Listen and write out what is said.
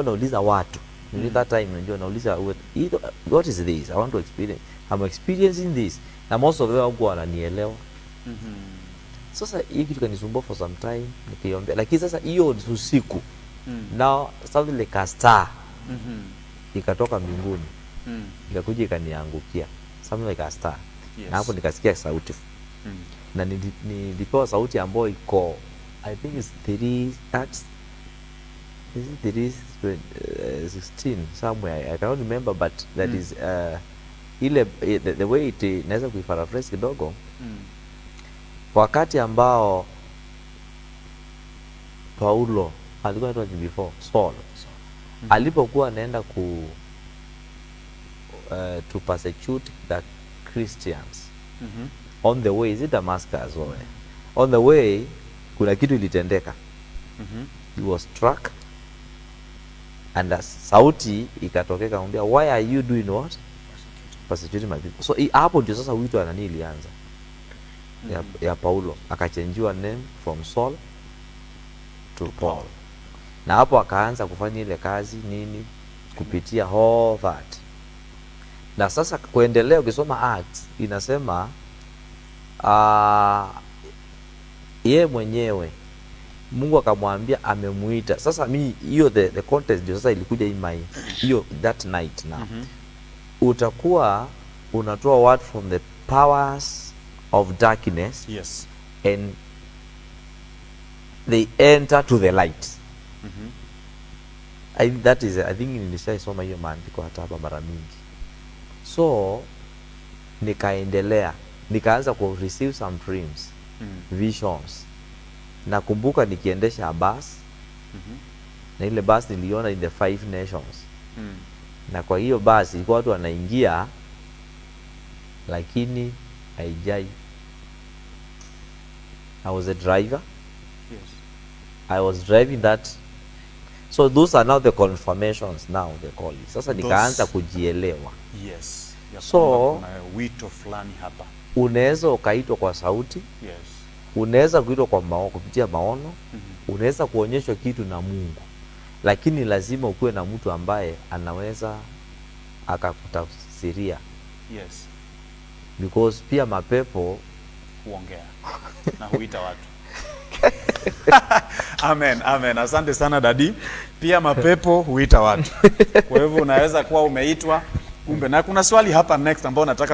nauliza watu that time unajua nauliza what is this, I want to experience, I'm experiencing this, na most of them wako wananielewa. Sasa hii kitu kanisumbua for some time nikiombea, lakini sasa hiyo usiku now something like a star ikatoka mbinguni ikakuja ikaniangukia, something like a star. Na hapo nikasikia sauti na nilipewa sauti ambayo iko I think it's 3 Acts, is it 16 somewhere, I cannot remember, but that is ile the way it naweza kuiparaphrase kidogo. Wakati ambao Paulo alikuwa anaitwa before Saul alipokuwa anaenda to persecute the Christians on the way, is it Damascus or on the way, kuna kitu ilitendeka. He was struck and sauti ikatokeka kumwambia, why are you doing what? Persecuting my people. So hapo ndio sasa wito anani ilianza ya Paulo, akachangiwa name from Saul to Paul. Na hapo akaanza kufanya ile kazi nini kupitia all that. Na sasa kuendelea ukisoma Acts inasema yeye mwenyewe Mungu akamwambia amemuita. Sasa mimi hiyo the context ndio sasa ilikuja in my hiyo that night now. Utakuwa unatoa word from the powers of darkness, yes, and they enter to the light. I think nilishaisoma hiyo maandiko hata hapa mara mingi. So nikaendelea, nikaanza ku receive some dreams, visions. Nakumbuka nikiendesha bus, na ile bus niliona in the 5 nations. Na kwa hiyo bus ilikuwa watu wanaingia lakini haijai. I was a driver. Yes. I was driving that. So those are now the confirmations now they call it. Sasa nikaanza kujielewa. Yes. So kuna wito fulani hapa. Unaweza ukaitwa kwa sauti. Yes. Unaweza kuitwa kwa kupitia maono. Unaweza kuonyeshwa kitu na Mungu. Lakini lazima ukuwe na mtu ambaye anaweza akakutafsiria. Yes. Because pia mapepo huongea na huita watu. Amen, amen. Asante sana dadi. Pia mapepo huita watu. Kwa hivyo unaweza kuwa umeitwa kumbe. Na kuna swali hapa next ambao nataka